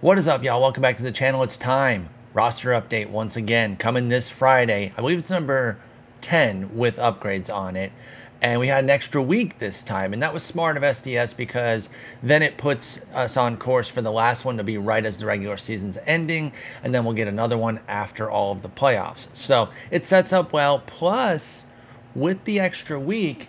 What is up, y'all? Welcome back to the channel. It's time. Roster update once again, coming this Friday. I believe it's number 10 with upgrades on it. And we had an extra week this time, and that was smart of SDS because then it puts us on course for the last one to be right as the regular season's ending, and then we'll get another one after all of the playoffs. So it sets up well, plus with the extra week,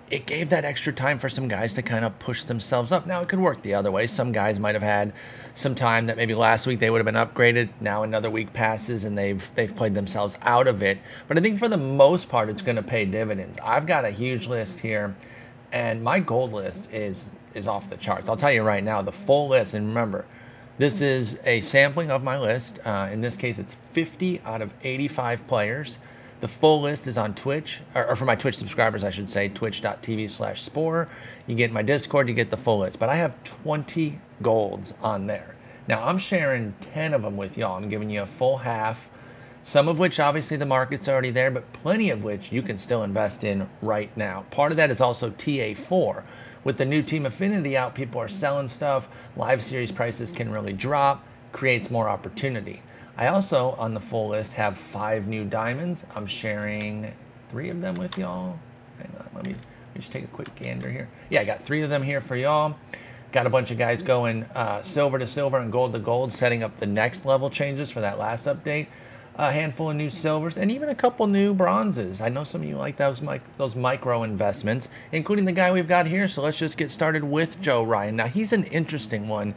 it gave that extra time for some guys to kind of push themselves up. Now, it could work the other way. Some guys might have had some time that maybe last week they would have been upgraded. Now another week passes and they've played themselves out of it. But I think for the most part, it's going to pay dividends. I've got a huge list here, and my gold list is off the charts. I'll tell you right now, the full list, and remember, this is a sampling of my list. In this case, it's 50 out of 85 players. The full list is on Twitch, or for my Twitch subscribers, I should say, twitch.tv/Spore. You get my Discord, you get the full list. But I have 20 golds on there. Now, I'm sharing 10 of them with y'all. I'm giving you a full half, some of which, obviously, the market's already there, but plenty of which you can still invest in right now. Part of that is also TA4. With the new Team Affinity out, people are selling stuff. Live series prices can really drop, creates more opportunity. I also, on the full list, have 5 new diamonds. I'm sharing 3 of them with y'all. Hang on, let me just take a quick gander here. Yeah, I got 3 of them here for y'all. Got a bunch of guys going silver to silver and gold to gold, setting up the next level changes for that last update. A handful of new silvers and even a couple new bronzes. I know some of you like those micro investments, including the guy we've got here. So let's just get started with Joe Ryan. Now, he's an interesting one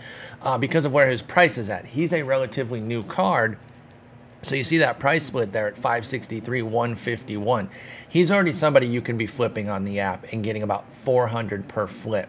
because of where his price is at. He's a relatively new card. So you see that price split there at 563, 151. He's already somebody you can be flipping on the app and getting about 400 per flip.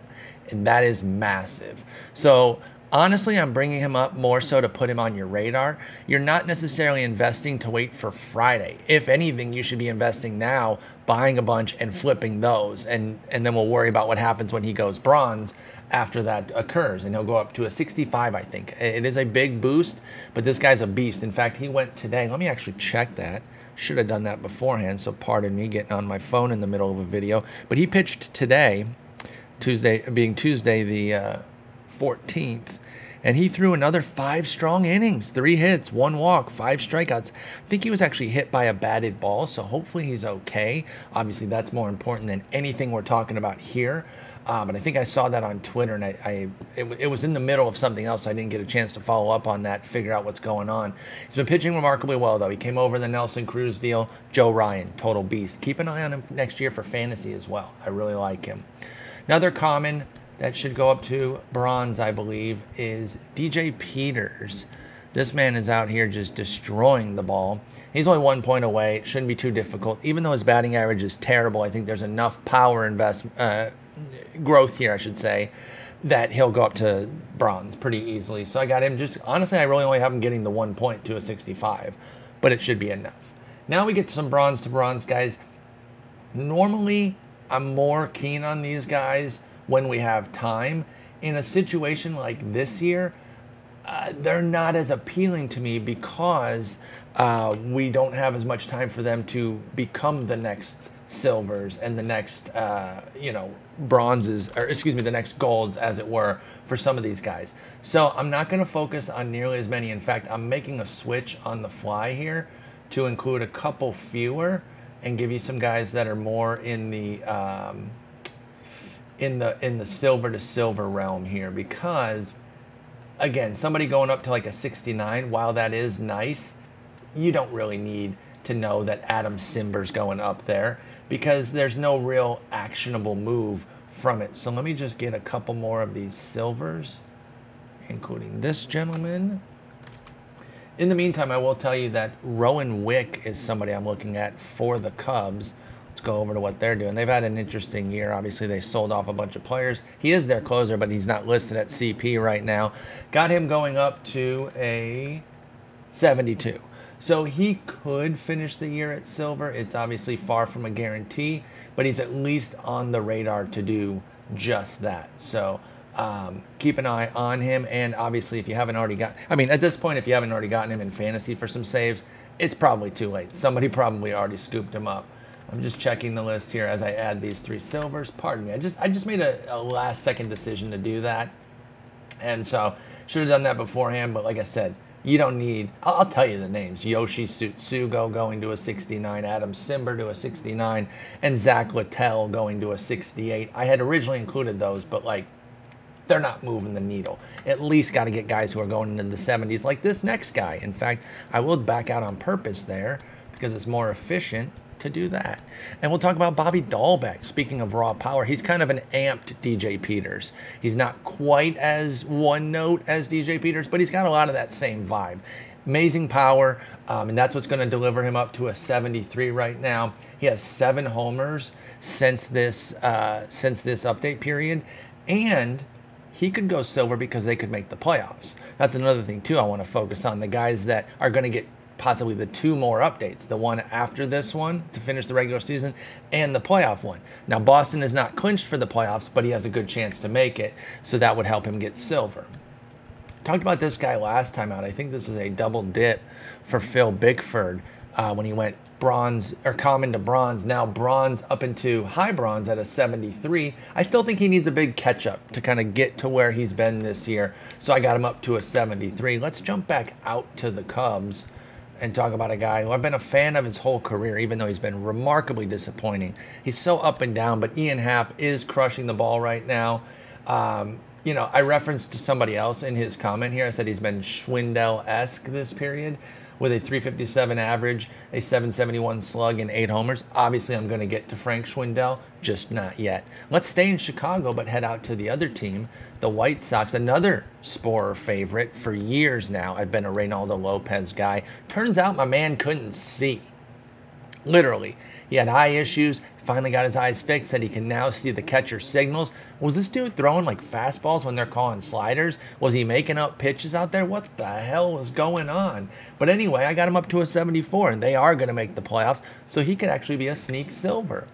And that is massive. So honestly, I'm bringing him up more so to put him on your radar. You're not necessarily investing to wait for Friday. If anything, you should be investing now, buying a bunch and flipping those. And then we'll worry about what happens when he goes bronze after that occurs. And he'll go up to a 65, I think. It is a big boost, but this guy's a beast. In fact, he went today. Let me actually check that. Should have done that beforehand, so pardon me getting on my phone in the middle of a video. But he pitched today, being Tuesday the 14th. And he threw another 5 strong innings, 3 hits, 1 walk, 5 strikeouts. I think he was actually hit by a batted ball, so hopefully he's okay. Obviously, that's more important than anything we're talking about here. But I think I saw that on Twitter, and it was in the middle of something else. So I didn't get a chance to follow up on that, figure out what's going on. He's been pitching remarkably well, though. He came over the Nelson Cruz deal. Joe Ryan, total beast. Keep an eye on him next year for fantasy as well. I really like him. Another common that should go up to bronze, I believe, is DJ Peters. This man is out here just destroying the ball. He's only 1 point away. It shouldn't be too difficult. Even though his batting average is terrible, I think there's enough power growth here, I should say, that he'll go up to bronze pretty easily. So I got him just, honestly, I really only have him getting the 1 point to a 65, but it should be enough. Now we get to some bronze to bronze guys. Normally, I'm more keen on these guys when we have time. In a situation like this year, they're not as appealing to me because we don't have as much time for them to become the next silvers and the next, bronzes, or excuse me, the next golds, as it were, for some of these guys. So I'm not going to focus on nearly as many. In fact, I'm making a switch on the fly here to include a couple fewer and give you some guys that are more in the silver to silver realm here, because again, somebody going up to like a 69, while that is nice, you don't really need to know that Adam Simber's going up there because there's no real actionable move from it. So let me just get a couple more of these silvers, including this gentleman. In the meantime, I will tell you that Rowan Wick is somebody I'm looking at for the Cubs. Let's go over to what they're doing. They've had an interesting year. Obviously, they sold off a bunch of players. He is their closer, but he's not listed at CP right now. Got him going up to a 72. So he could finish the year at silver. It's obviously far from a guarantee, but he's at least on the radar to do just that. So keep an eye on him. And obviously, if you haven't already got, at this point, if you haven't already gotten him in fantasy for some saves, it's probably too late. Somebody probably already scooped him up. I'm just checking the list here as I add these 3 silvers. Pardon me. I just made a last second decision to do that. And so Should have done that beforehand, but like I said, you don't need, I'll tell you the names. Yoshi Tsutsugo going to a 69, Adam Simber to a 69, and Zach Littell going to a 68. I had originally included those, but like, they're not moving the needle. At least got to get guys who are going into the 70s like this next guy. In fact, I will back out on purpose there because it's more efficient to do that. And we'll talk about Bobby Dalbeck. Speaking of raw power, he's kind of an amped DJ Peters. He's not quite as one note as DJ Peters, but he's got a lot of that same vibe. Amazing power, and that's what's going to deliver him up to a 73 right now. He has 7 homers since this update period, and he could go silver because they could make the playoffs. That's another thing, too, I want to focus on. The guys that are going to get possibly the 2 more updates, the one after this one to finish the regular season and the playoff one. Now, Boston is not clinched for the playoffs, but he has a good chance to make it, so that would help him get silver. Talked about this guy last time out. I think this is a double dip for Phil Bickford when he went bronze or common to bronze, now bronze up into high bronze at a 73. I still think he needs a big catch up to kind of get to where he's been this year. So I got him up to a 73. Let's jump back out to the Cubs and talk about a guy who I've been a fan of his whole career, even though he's been remarkably disappointing. He's so up and down, but Ian Happ is crushing the ball right now. You know, I referenced to somebody else in his comment here. I said he's been Schwendell-esque this period, with a 357 average, a 771 slug, and 8 homers. Obviously, I'm going to get to Frank Schwendell, just not yet. Let's stay in Chicago, but head out to the other team, the White Sox, another Sporer favorite. For years now, I've been a Reynaldo Lopez guy. Turns out my man couldn't see. Literally. He had eye issues, finally got his eyes fixed, said he can now see the catcher signals. Was this dude throwing like fastballs when they're calling sliders? Was he making up pitches out there? What the hell was going on? But anyway, I got him up to a 74, and they are going to make the playoffs, so he could actually be a sneak silver.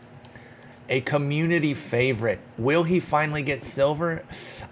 A community favorite. Will he finally get silver?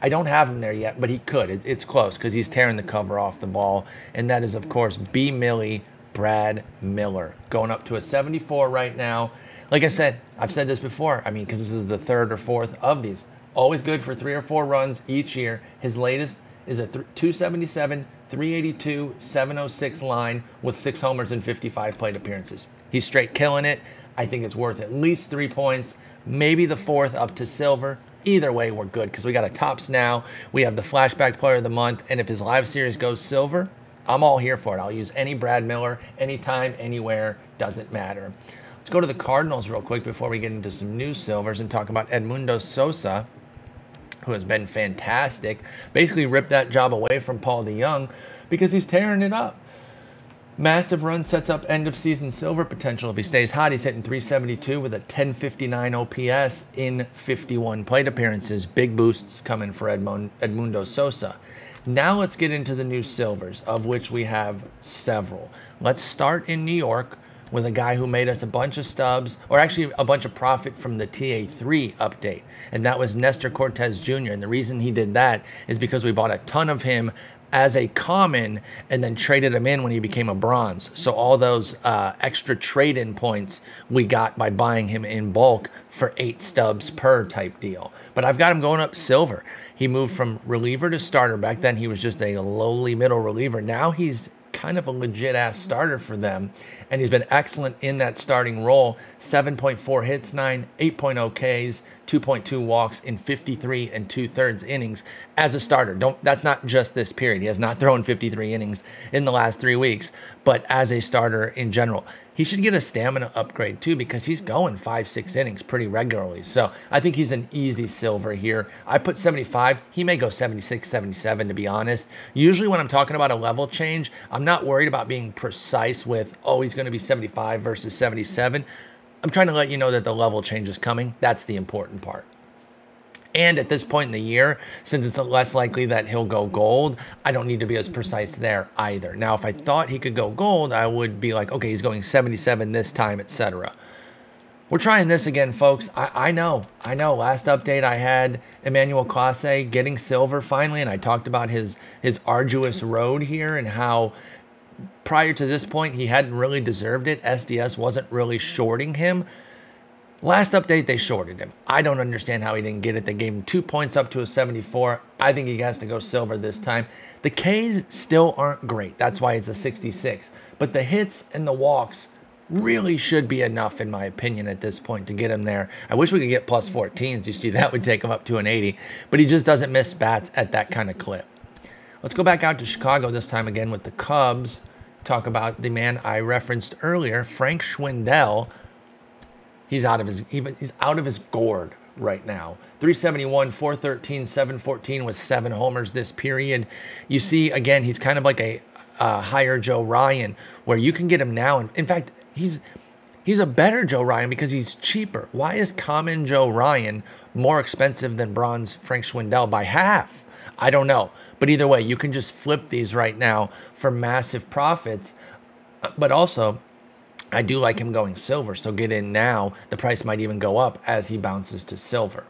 I don't have him there yet, but he could. It's close because he's tearing the cover off the ball, and that is, of course, B. Millie, Brad Miller, going up to a 74 right now. Like I said, I've said this before, I mean, because this is the 3rd or 4th of these. Always good for 3 or 4 runs each year. His latest is a 277, 382, 706 line with 6 homers and 55 plate appearances. He's straight killing it. I think it's worth at least 3 points, maybe the 4th up to silver. Either way, we're good because we got a tops now. We have the flashback player of the month, and if his live series goes silver, I'm all here for it. I'll use any Brad Miller, anytime, anywhere, doesn't matter. Let's go to the Cardinals real quick before we get into some new silvers and talk about Edmundo Sosa, who has been fantastic. Basically ripped that job away from Paul DeJong because he's tearing it up. Massive run sets up end of season silver potential. If he stays hot, he's hitting 372 with a 1059 OPS in 51 plate appearances. Big boosts coming for Edmundo Sosa. Now let's get into the new silvers, of which we have several. Let's start in New York with a guy who made us a bunch of stubs, or actually a bunch of profit from the TA3 update, and that was Nestor Cortez Jr. And the reason he did that is because we bought a ton of him as a common and then traded him in when he became a bronze. So all those extra trade-in points we got by buying him in bulk for 8 stubs per type deal. But I've got him going up silver. He moved from reliever to starter. Back then he was just a lowly middle reliever. Now he's kind of a legit-ass starter for them, and he's been excellent in that starting role. 7.4 hits, 8.0 Ks, 2.2 walks in 53 2/3 innings as a starter. That's not just this period. He has not thrown 53 innings in the last 3 weeks, but as a starter in general. He should get a stamina upgrade too because he's going 5-6 innings pretty regularly. So I think he's an easy silver here. I put 75. He may go 76, 77 to be honest. Usually when I'm talking about a level change, I'm not worried about being precise with, oh, he's going to be 75 versus 77. I'm trying to let you know that the level change is coming. That's the important part. And at this point in the year, since it's less likely that he'll go gold, I don't need to be as precise there either. Now, if I thought he could go gold, I would be like, okay, he's going 77 this time, etc. We're trying this again, folks. I know. Last update, I had Emmanuel Kossay getting silver finally, and I talked about his arduous road here and how prior to this point, he hadn't really deserved it. SDS wasn't really shorting him. Last update, they shorted him. I don't understand how he didn't get it. They gave him 2 points up to a 74. I think he has to go silver this time. The Ks still aren't great. That's why it's a 66. But the hits and the walks really should be enough, in my opinion, at this point to get him there. I wish we could get plus 14s. You see, that would take him up to an 80. But he just doesn't miss bats at that kind of clip. Let's go back out to Chicago this time again with the Cubs. Talk about the man I referenced earlier, Frank Schwendell. He's out of his gourd right now. 371, 413, 714 with 7 homers this period. You see, again, he's kind of like a higher Joe Ryan, where you can get him now. In fact, he's a better Joe Ryan because he's cheaper. Why is common Joe Ryan more expensive than bronze Frank Schwendell by half? I don't know. But either way, you can just flip these right now for massive profits. But also, I do like him going silver, so get in now. The price might even go up as he bounces to silver.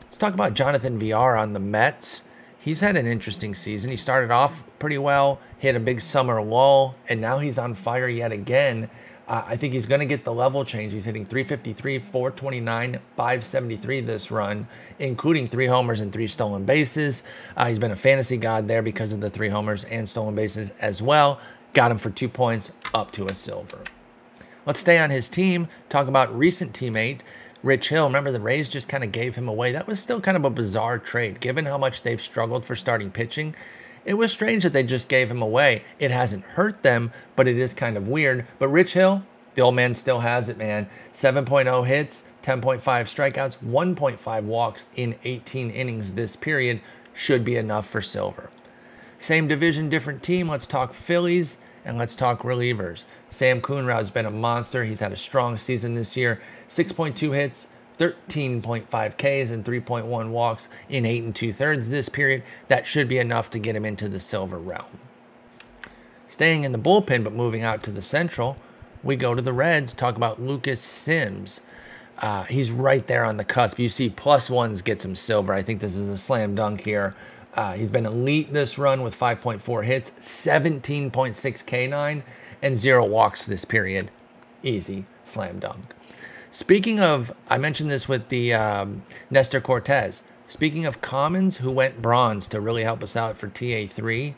Let's talk about Jonathan VR on the Mets. He's had an interesting season. He started off pretty well, hit a big summer lull, and now he's on fire yet again. I think he's going to get the level change. He's hitting 353, 429, 573 this run, including 3 homers and 3 stolen bases. He's been a fantasy god there because of the 3 homers and stolen bases as well. Got him for 2 points, up to a silver. Let's stay on his team. Talk about recent teammate, Rich Hill. Remember, the Rays just kind of gave him away. That was still kind of a bizarre trade, given how much they've struggled for starting pitching. It was strange that they just gave him away. It hasn't hurt them, but it is kind of weird. But Rich Hill, the old man still has it, man. 7.0 hits, 10.5 strikeouts, 1.5 walks in 18 innings this period. Should be enough for silver. Same division, different team. Let's talk Phillies and let's talk relievers. Sam Coonrod's been a monster. He's had a strong season this year. 6.2 hits, 13.5 Ks, and 3.1 walks in 8 2/3 this period. That should be enough to get him into the silver realm. Staying in the bullpen, but moving out to the Central, we go to the Reds. Talk about Lucas Sims. He's right there on the cusp. You see, +1s gets him silver. I think this is a slam dunk here. He's been elite this run with 5.4 hits, 17.6 K9, and 0 walks this period. Easy, slam dunk. Speaking of, I mentioned this with the Nestor Cortez. Speaking of commons who went bronze to really help us out for TA3,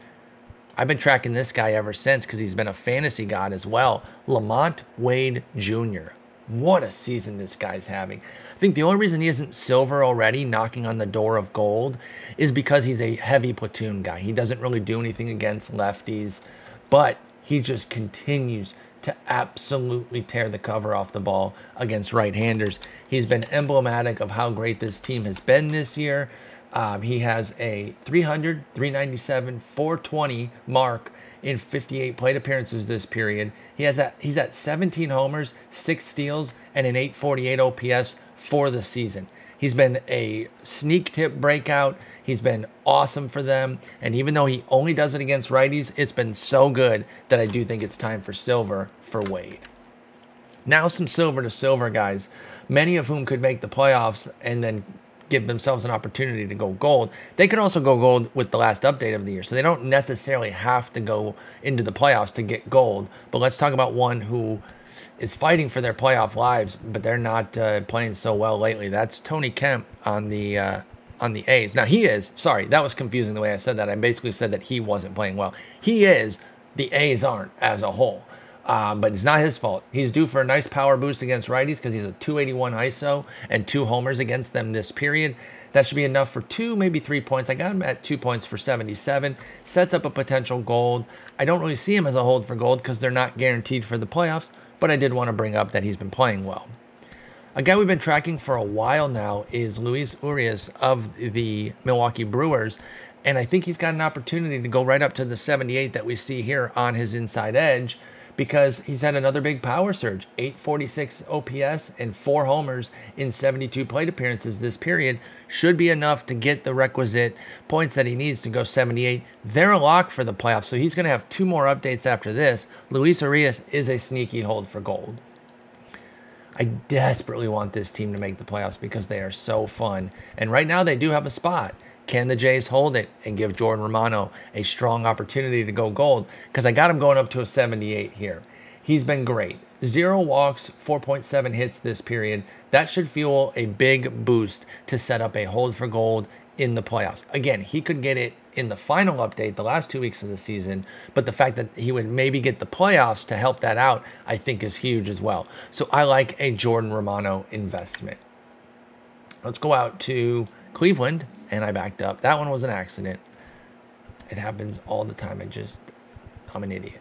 I've been tracking this guy ever since because he's been a fantasy god as well. Lamont Wayne Jr. What a season this guy's having. I think the only reason he isn't silver already, knocking on the door of gold, is because he's a heavy platoon guy. He doesn't really do anything against lefties, but he just continues to absolutely tear the cover off the ball against right-handers. He's been emblematic of how great this team has been this year. He has a 300, 397, 420 mark in 58 plate appearances this period. He's at 17 homers, 6 steals, and an 848 OPS for the season. He's been a sneak tip breakout. He's been awesome for them. And even though he only does it against righties, it's been so good that I do think it's time for silver for Wade. Now some silver to silver guys, many of whom could make the playoffs and then give themselves an opportunity to go gold. They could also go gold with the last update of the year, so they don't necessarily have to go into the playoffs to get gold. But let's talk about one who is fighting for their playoff lives, but they're not playing so well lately. That's Tony Kemp on the A's. Now he is, sorry, that was confusing the way I said that. I basically said that he wasn't playing well. He is, the A's aren't as a whole. But it's not his fault. He's due for a nice power boost against righties because he's a 281 ISO and 2 homers against them this period. That should be enough for 2, maybe 3 points. I got him at 2 points for 77. Sets up a potential gold. I don't really see him as a hold for gold because they're not guaranteed for the playoffs, but I did want to bring up that he's been playing well. A guy we've been tracking for a while now is Luis Arias of the Milwaukee Brewers, and I think he's got an opportunity to go right up to the 78 that we see here on his inside edge, because he's had another big power surge, 846 OPS and 4 homers in 72 plate appearances this period. Should be enough to get the requisite points that he needs to go 78. They're a lock for the playoffs, so he's going to have 2 more updates after this. Luis Arias is a sneaky hold for gold. I desperately want this team to make the playoffs because they are so fun. And right now they do have a spot. Can the Jays hold it and give Jordan Romano a strong opportunity to go gold? Because I got him going up to a 78 here. He's been great. 0 walks, 4.7 hits this period. That should fuel a big boost to set up a hold for gold in the playoffs. Again, he could get it in the final update, the last 2 weeks of the season, but the fact that he would maybe get the playoffs to help that out, I think is huge as well. So I like a Jordan Romano investment. Let's go out to Cleveland, and I backed up. That one was an accident. It happens all the time. I'm an idiot.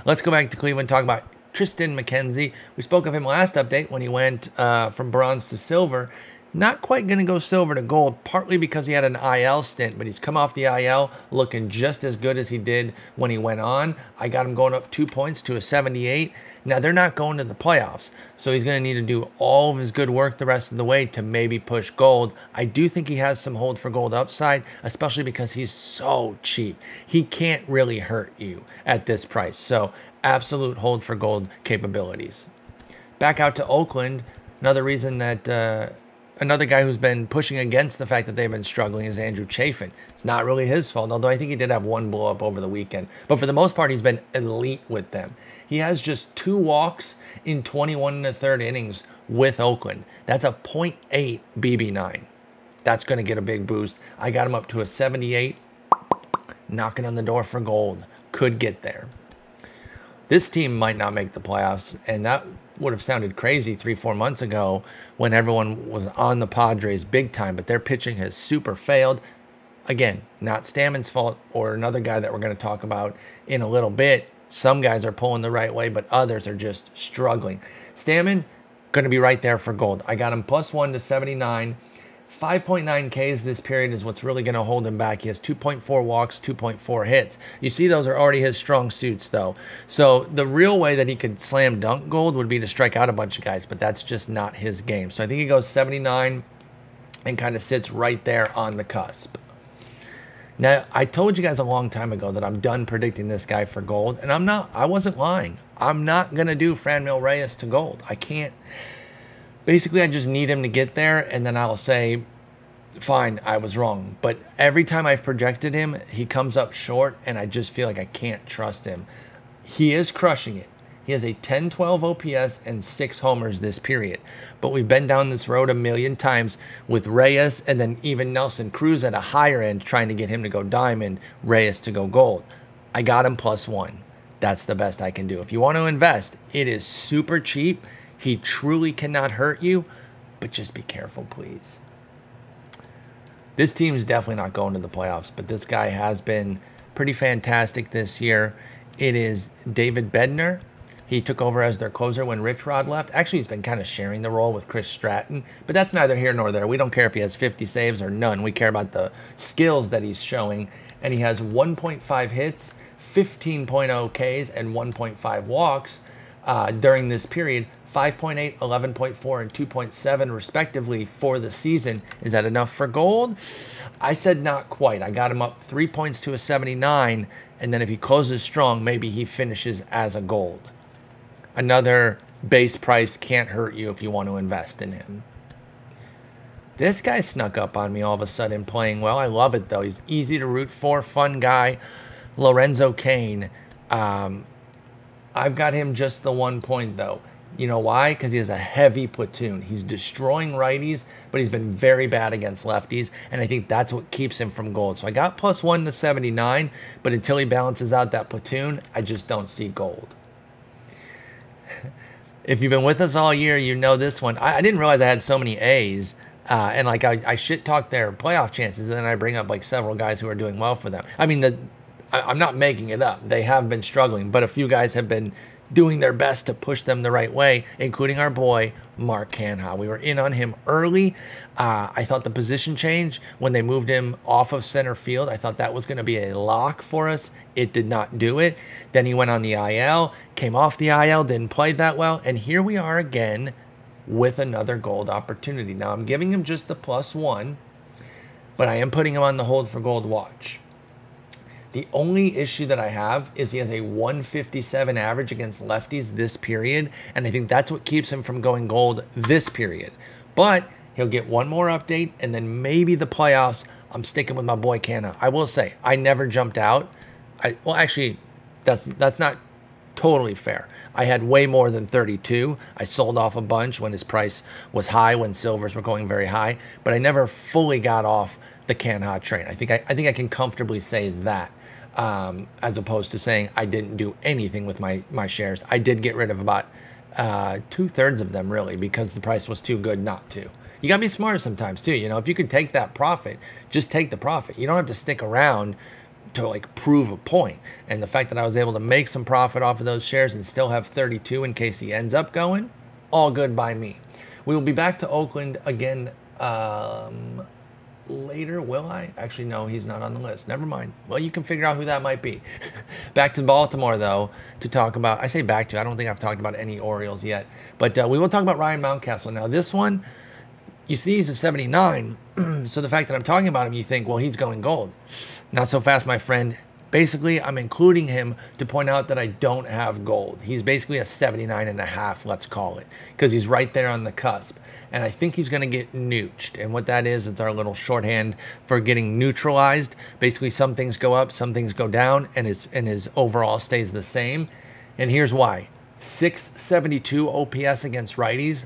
Let's go back to Cleveland, talk about Tristan Mckenzie. We spoke of him last update when he went from bronze to silver. Not quite going to go silver to gold, partly because he had an IL stint, but he's come off the IL looking just as good as he did when he went on. I got him going up 2 points to a 78. Now, they're not going to the playoffs, so he's going to need to do all of his good work the rest of the way to maybe push gold. I do think he has some hold for gold upside, especially because he's so cheap. He can't really hurt you at this price, so absolute hold for gold capabilities. Back out to Oakland, another reason that... Another guy who's been pushing against the fact that they've been struggling is Andrew Chafin. It's not really his fault, although I think he did have one blow up over the weekend. But for the most part, he's been elite with them. He has just 2 walks in 21 1/3 innings with Oakland. That's a .8 BB9. That's going to get a big boost. I got him up to a 78. Knocking on the door for gold. Could get there. This team might not make the playoffs, and that would have sounded crazy 3-4 months ago when everyone was on the Padres big time, but their pitching has super failed. Again, not Stammen's fault or another guy that we're going to talk about in a little bit. Some guys are pulling the right way, but others are just struggling. Stammen, going to be right there for gold. I got him +1 to 79. 5.9 Ks this period is what's really going to hold him back. He has 2.4 walks, 2.4 hits. You see, those are already his strong suits, though. So the real way that he could slam dunk gold would be to strike out a bunch of guys, but that's just not his game. So I think he goes 79 and kind of sits right there on the cusp. Now, I told you guys a long time ago that I'm done predicting this guy for gold, and I wasn't lying. I'm not going to do Franmil Reyes to gold. I can't. Basically, I just need him to get there, and then I'll say, fine, I was wrong. But every time I've projected him, he comes up short, and I just feel like I can't trust him. He is crushing it. He has a 10-12 OPS and 6 homers this period. But we've been down this road a million times with Reyes and then even Nelson Cruz at a higher end trying to get him to go diamond, Reyes to go gold. I got him +1. That's the best I can do. If you want to invest, it is super cheap. He truly cannot hurt you, but just be careful, please. This team is definitely not going to the playoffs, but this guy has been pretty fantastic this year. It is David Bednar. He took over as their closer when Rich Rod left. Actually, he's been kind of sharing the role with Chris Stratton, but that's neither here nor there. We don't care if he has 50 saves or none. We care about the skills that he's showing, and he has 1.5 hits, 15.0 Ks, and 1.5 walks during this period. 5.8, 11.4, and 2.7 respectively for the season. Is that enough for gold? I said not quite. I got him up 3 points to a 79, and then if he closes strong, maybe he finishes as a gold. Another base price can't hurt you if you want to invest in him. This guy snuck up on me all of a sudden playing well. I love it, though. He's easy to root for, fun guy. Lorenzo Kane. I've got him just the 1 point, though. You know why? Because he has a heavy platoon. He's destroying righties, but he's been very bad against lefties, and I think that's what keeps him from gold. So I got +1 to 79, but until he balances out that platoon, I just don't see gold. If you've been with us all year, you know this one. I didn't realize I had so many A's, and like I shit-talk their playoff chances, and then I bring up like several guys who are doing well for them. I mean, I'm not making it up. They have been struggling, but a few guys have been doing their best to push them the right way, including our boy, Mark Canha. We were in on him early. I thought the position change when they moved him off of center field, I thought that was going to be a lock for us. It did not do it. Then he went on the IL, came off the IL, didn't play that well, and here we are again with another gold opportunity. Now, I'm giving him just the +1, but I am putting him on the hold for gold watch. The only issue that I have is he has a 157 average against lefties this period, and I think that's what keeps him from going gold this period. But he'll get one more update, and then maybe the playoffs, I'm sticking with my boy Canha. I will say, I never jumped out. Well, actually, that's not totally fair. I had way more than 32. I sold off a bunch when his price was high, when silvers were going very high, but I never fully got off the can hot train. I think I can comfortably say that, as opposed to saying I didn't do anything with my shares. I did get rid of about 2/3 of them, really, because the price was too good not to. You got to be smart sometimes too. You know, if you could take that profit, just take the profit. You don't have to stick around to like prove a point. And the fact that I was able to make some profit off of those shares and still have 32 in case he ends up going, all good by me. We will be back to Oakland again later. Will I? Actually, no, he's not on the list. Never mind. Well, you can figure out who that might be. Back to Baltimore, though, to talk about, I say back to, I don't think I've talked about any Orioles yet, but we will talk about Ryan Mountcastle. Now, this one, you see he's a 79, so the fact that I'm talking about him, you think, well, he's going gold. Not so fast, my friend. Basically, I'm including him to point out that I don't have gold. He's basically a 79.5, let's call it, because he's right there on the cusp. And I think he's going to get nooched. And what that is, it's our little shorthand for getting neutralized. Basically, some things go up, some things go down, and his overall stays the same. And here's why. 672 OPS against righties,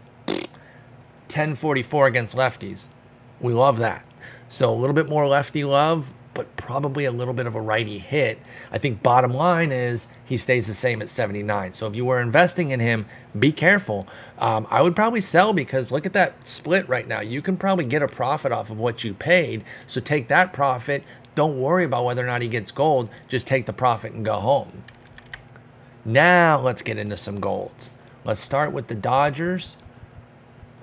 1044 against lefties. We love that. So a little bit more lefty love, but probably a little bit of a righty hit. I think bottom line is he stays the same at 79. So if you were investing in him, be careful. I would probably sell because look at that split right now. You can probably get a profit off of what you paid. So take that profit. Don't worry about whether or not he gets gold. Just take the profit and go home. Now let's get into some golds. Let's start with the Dodgers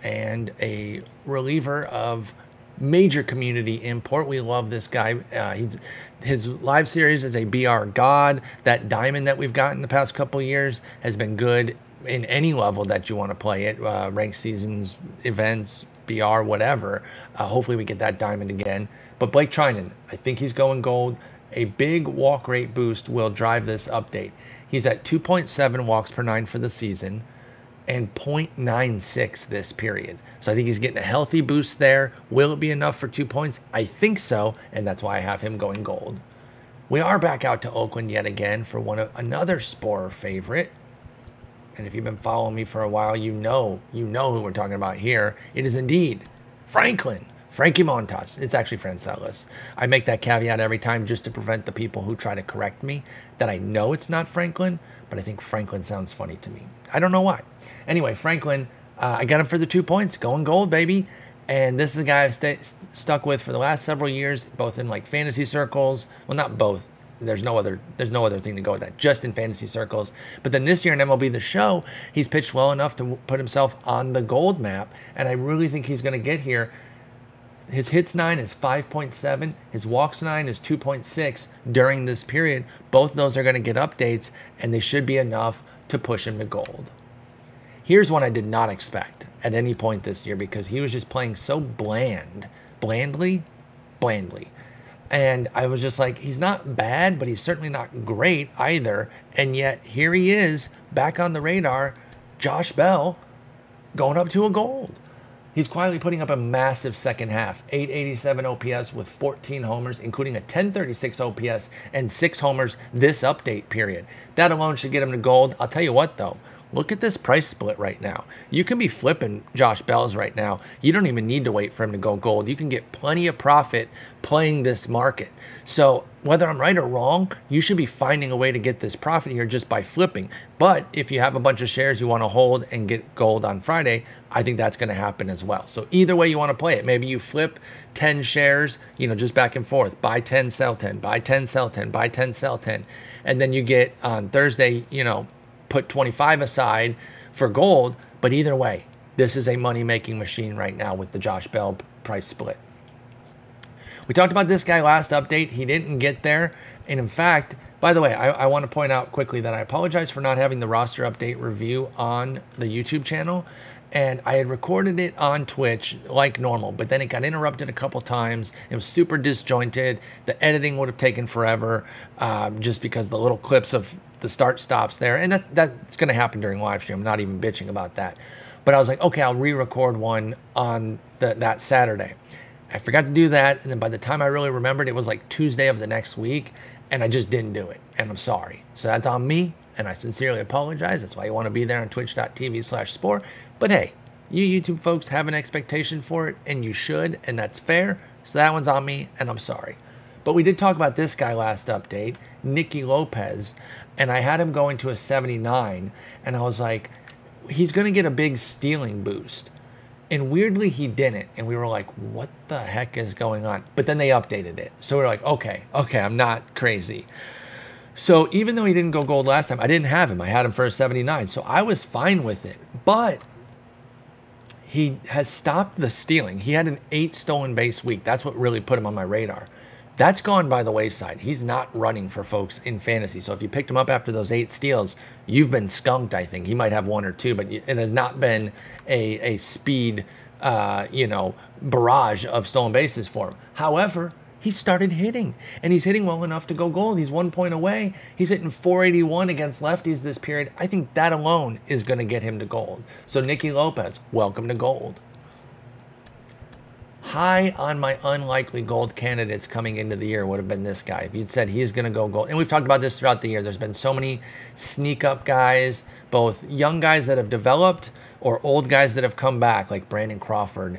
and a reliever of major community import. We love this guy. His live series is a BR god. That diamond that we've gotten the past couple years has been good in any level that you want to play it. Ranked seasons, events, BR, whatever. Hopefully we get that diamond again. But Blake Trinan, I think he's going gold. A big walk rate boost will drive this update. He's at 2.7 walks per 9 for the season and 0.96 this period. So I think he's getting a healthy boost there. Will it be enough for 2 points? I think so, and that's why I have him going gold. We are back out to Oakland yet again for another Sporer favorite. And if you've been following me for a while, you know who we're talking about here. It is indeed Frankie Montas. It's actually Francelis. I make that caveat every time just to prevent the people who try to correct me that I know it's not Franklin, but I think Franklin sounds funny to me. I don't know why. Anyway, Franklin, I got him for the 2 points, going gold, baby. And this is a guy I've stuck with for the last several years, both in like fantasy circles. Well, not both. There's no other thing to go with that, just in fantasy circles. But then this year in MLB The Show, he's pitched well enough to put himself on the gold map. And I really think he's going to get here. His hits 9 is 5.7. His walks 9 is 2.6 during this period. Both of those are going to get updates, and they should be enough to push him to gold. Here's one I did not expect at any point this year because he was just playing so blandly. And I was just like, he's not bad, but he's certainly not great either. And yet here he is back on the radar, Josh Bell, going up to a gold. He's quietly putting up a massive second half. 887 OPS with 14 homers, including a 1036 OPS and 6 homers this update period. That alone should get him to gold. I'll tell you what, though. Look at this price split right now. You can be flipping Josh Bells right now. You don't even need to wait for him to go gold. You can get plenty of profit playing this market. So whether I'm right or wrong, you should be finding a way to get this profit here just by flipping. But if you have a bunch of shares you want to hold and get gold on Friday, I think that's going to happen as well. So either way you want to play it. Maybe you flip 10 shares, just back and forth. Buy 10, sell 10, buy 10, sell 10, buy 10, sell 10. And then you get on Thursday, put 25 aside for gold. But either way, this is a money-making machine right now with the Josh Bell price split. We talked about this guy last update. He didn't get there. And in fact, by the way, I want to point out quickly that I apologize for not having the roster update review on the YouTube channel. And I had recorded it on Twitch like normal, but then it got interrupted a couple times. It was super disjointed. The editing would have taken forever just because the little clips of the start stops there. And that's going to happen during live stream. I'm not even bitching about that. But I was like, okay, I'll re-record one on that Saturday. I forgot to do that. And then by the time I really remembered, it was like Tuesday of the next week. And I just didn't do it. And I'm sorry. So that's on me. And I sincerely apologize. That's why you want to be there on twitch.tv/spore. But hey, you YouTube folks have an expectation for it, and you should, and that's fair. So that one's on me, and I'm sorry. But we did talk about this guy last update, Nikki Lopez, and I had him going to a 79, and I was like, he's going to get a big stealing boost. And weirdly, he didn't. And we were like, what the heck is going on? But then they updated it. So we were like, okay, I'm not crazy. So even though he didn't go gold last time, I didn't have him. I had him for a 79. So I was fine with it. But he has stopped the stealing. He had an 8 stolen base week. That's what really put him on my radar. That's gone by the wayside. He's not running for folks in fantasy. So if you picked him up after those 8 steals, you've been skunked, I think. He might have 1 or 2, but it has not been a speed, barrage of stolen bases for him. However, he started hitting, and he's hitting well enough to go gold. He's 1 point away. He's hitting .481 against lefties this period. I think that alone is going to get him to gold. So Nikki Lopez, welcome to gold. High on my unlikely gold candidates coming into the year would have been this guy. If you'd said he's going to go gold, and we've talked about this throughout the year, there's been so many sneak up guys, both young guys that have developed or old guys that have come back, like Brandon Crawford.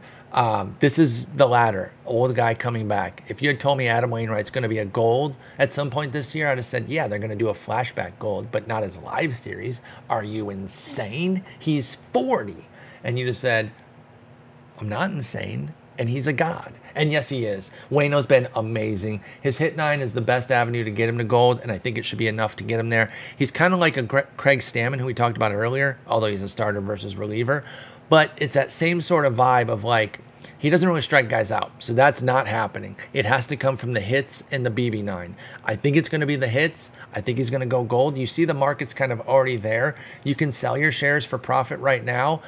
This is the latter, old guy coming back. If you had told me Adam Wainwright's going to be a gold at some point this year, I'd have said, yeah, they're going to do a flashback gold, but not as live series. Are you insane? He's 40. And you just said, I'm not insane. And he's a god. And yes, he is. Waino's been amazing. His hit 9 is the best avenue to get him to gold, and I think it should be enough to get him there. He's kind of like a Craig Stammen, who we talked about earlier, although he's a starter versus reliever. But it's that same sort of vibe of like, he doesn't really strike guys out. So that's not happening. It has to come from the hits and the BB9. I think it's going to be the hits. I think he's going to go gold. You see the market's kind of already there. You can sell your shares for profit right now.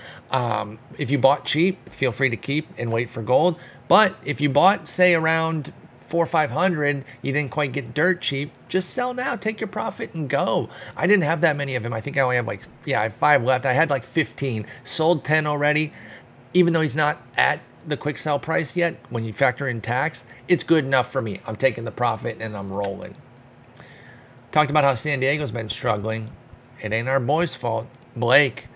If you bought cheap, feel free to keep and wait for gold. But if you bought, say, around 400 or 500, you didn't quite get dirt cheap, just sell now, take your profit and go. I didn't have that many of him. I think I only have like, I have 5 left. I had like 15, sold 10 already. Even though he's not at the quick sell price yet, when you factor in tax, it's good enough for me. I'm taking the profit and I'm rolling. Talked about how San Diego's been struggling. It ain't our boy's fault. Blake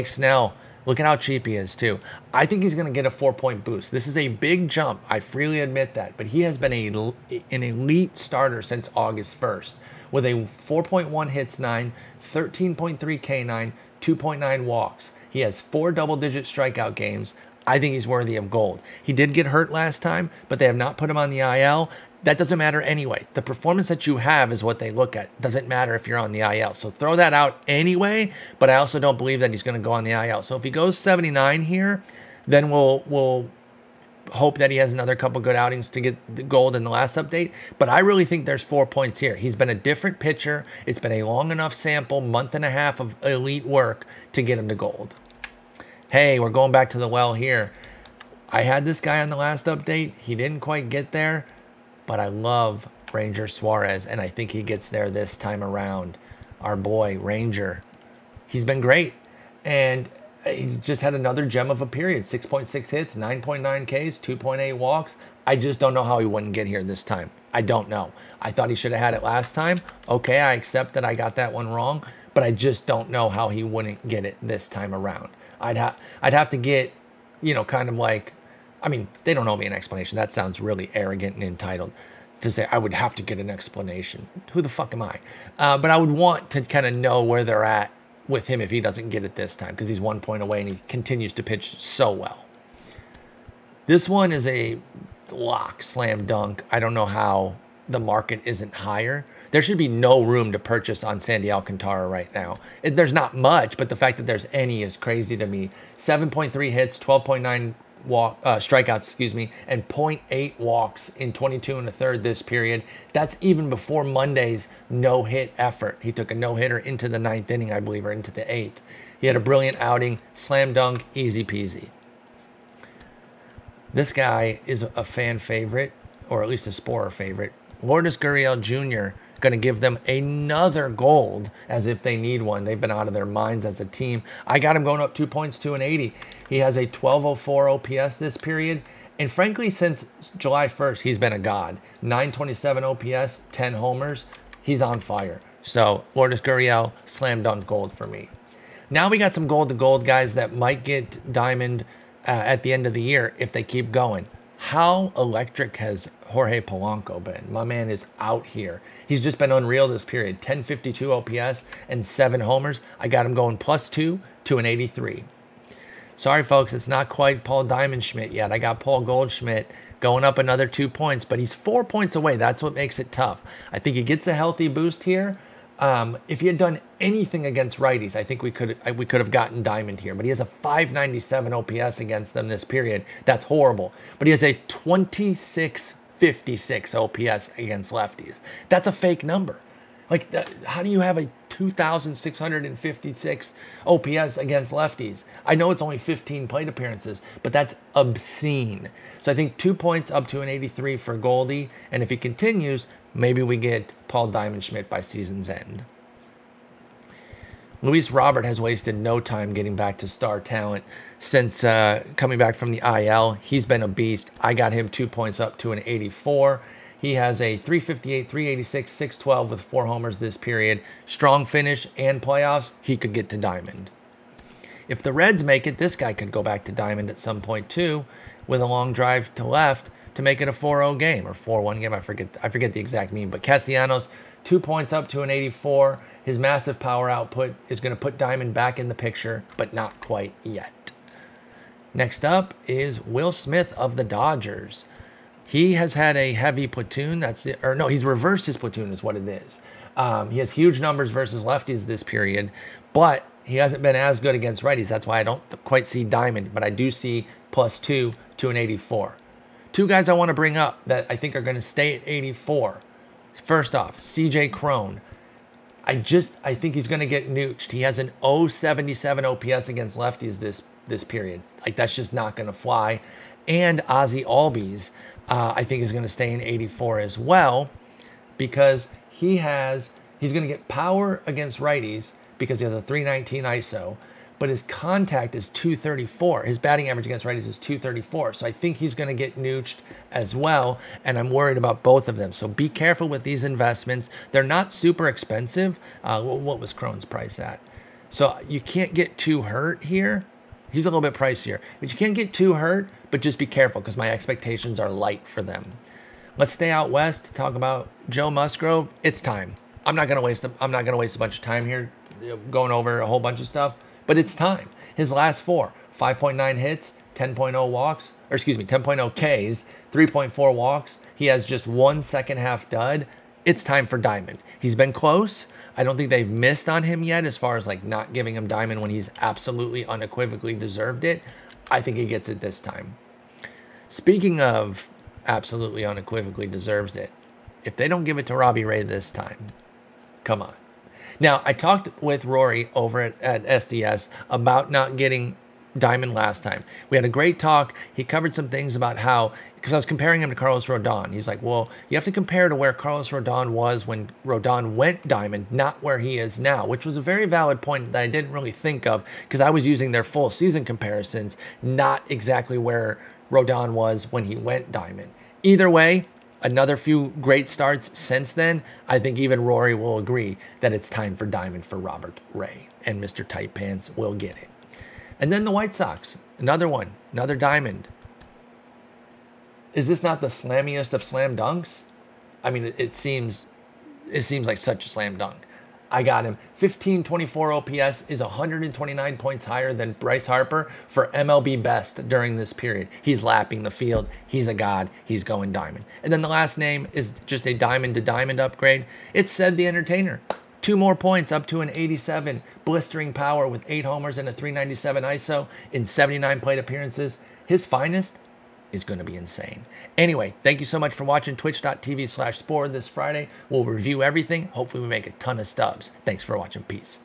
Snell, look at how cheap he is too. I think he's going to get a 4-point boost. This is a big jump. I freely admit that, but he has been an elite starter since August 1st with a 4.1 hits 9, 13.3 K9, 2.9 walks. He has 4 double-digit strikeout games. I think he's worthy of gold. He did get hurt last time, but they have not put him on the IL. That doesn't matter anyway. The performance that you have is what they look at. Doesn't matter if you're on the IL. So throw that out anyway, but I also don't believe that he's going to go on the IL. So if he goes 79 here, then we'll hope that he has another couple good outings to get the gold in the last update. But I really think there's 4 points here. He's been a different pitcher. It's been a long enough sample, month and a half of elite work to get him to gold. Hey, we're going back to the well here. I had this guy on the last update. He didn't quite get there, but I love Ranger Suarez, and I think he gets there this time around. Our boy, Ranger. He's been great, and he's just had another gem of a period. 6.6 hits, 9.9 Ks, 2.8 walks. I just don't know how he wouldn't get here this time. I don't know. I thought he should have had it last time. Okay, I accept that I got that one wrong, but I just don't know how he wouldn't get it this time around. I'd have to get, kind of like, I mean, they don't owe me an explanation. That sounds really arrogant and entitled to say I would have to get an explanation. Who the fuck am I? But I would want to kind of know where they're at with him if he doesn't get it this time, because he's 1 point away and he continues to pitch so well. This one is a lock, slam dunk. I don't know how the market isn't higher. There should be no room to purchase on Sandy Alcantara right now. There's not much, but the fact that there's any is crazy to me. 7.3 hits, 12.9 strikeouts, and 0.8 walks in 22 1/3 this period. That's even before Monday's no-hit effort. He took a no-hitter into the 9th inning, I believe, or into the 8th. He had a brilliant outing, slam dunk, easy peasy. This guy is a fan favorite, or at least a Sporer favorite. Lourdes Gurriel Jr. going to give them another gold as if they need one. They've been out of their minds as a team. I got him going up 2 points to an 80. He has a 1204 OPS this period. And frankly, since July 1st, he's been a god. 927 OPS, 10 homers. He's on fire. So Lourdes Gurriel, slam dunk gold for me. Now we got some gold to gold guys that might get diamond at the end of the year if they keep going. How electric has Jorge Polanco been? My man is out here. He's just been unreal this period. 1052 OPS and 7 homers. I got him going +2 to an 83. Sorry, folks, it's not quite Paul Diamond-Schmidt yet. I got Paul Goldschmidt going up another 2 points, but he's 4 points away. That's what makes it tough. I think he gets a healthy boost here. If he had done anything against righties, I think we could have gotten Diamond here. But he has a 597 OPS against them this period. That's horrible. But he has a 2656 OPS against lefties. That's a fake number. Like, how do you have a 2,656 OPS against lefties? I know it's only 15 plate appearances, but that's obscene. So I think 2 points up to an 83 for Goldie. And if he continues, maybe we get Paul Diamond-Schmidt by season's end. Louise Robert has wasted no time getting back to star talent since coming back from the IL. He's been a beast. I got him 2 points up to an 84. He has a 358, 386, 612 with 4 homers this period. Strong finish and playoffs. He could get to Diamond. If the Reds make it, this guy could go back to Diamond at some point too, with a long drive to left to make it a 4-0 game or 4-1 game. I forget the exact mean, but Castellanos 2 points up to an 84. His massive power output is going to put Diamond back in the picture, but not quite yet. Next up is Will Smith of the Dodgers. He has had a heavy platoon. He's reversed his platoon is what it is. He has huge numbers versus lefties this period, but he hasn't been as good against righties. That's why I don't quite see Diamond, but I do see +2 to an 84. 2 guys I want to bring up that I think are going to stay at 84. First off, CJ Cron. I think he's going to get nooched. He has an 077 OPS against lefties this period. Like, that's just not going to fly. And Ozzie Albies, I think, is going to stay in 84 as well, because he's going to get power against righties because he has a 319 ISO, but his contact is 234. His batting average against righties is 234. So I think he's going to get nooched as well, and I'm worried about both of them. So be careful with these investments. They're not super expensive. What was Cron's price at? So you can't get too hurt here. He's a little bit pricier, but you can't get too hurt, but just be careful because my expectations are light for them. Let's stay out west to talk about Joe Musgrove. It's time. I'm not going to waste a bunch of time here going over a whole bunch of stuff, but it's time. His last 4, 5.9 hits, 10.0 walks, or excuse me, 10.0 Ks, 3.4 walks. He has just 1 second half dud. It's time for Diamond. He's been close. I don't think they've missed on him yet as far as like not giving him Diamond when he's absolutely unequivocally deserved it. I think he gets it this time. Speaking of absolutely unequivocally deserves it, if they don't give it to Robbie Ray this time, come on. Now, I talked with Rory over at SDS about not getting Diamond last time. We had a great talk. He covered some things about how, because I was comparing him to Carlos Rodon. He's like, well, you have to compare to where Carlos Rodon was when Rodon went Diamond, not where he is now, which was a very valid point that I didn't really think of because I was using their full season comparisons, not exactly where Rodon was when he went Diamond. Either way, another few great starts since then. I think even Rory will agree that it's time for Diamond for Robert Ray, and Mr. Tight Pants will get it. And then the White Sox, another one, another Diamond. Is this not the slammiest of slam dunks? I mean, it seems like such a slam dunk. I got him. 1524 OPS is 129 points higher than Bryce Harper for MLB best during this period. He's lapping the field. He's a god. He's going Diamond. And then the last name is just a diamond to diamond upgrade. It's Said the Entertainer. 2 more points up to an 87. Blistering power with 8 homers and a 397 ISO in 79 plate appearances. His finest is going to be insane. Anyway, thank you so much for watching twitch.tv/Spore this Friday. We'll review everything. Hopefully we make a ton of stubs. Thanks for watching. Peace.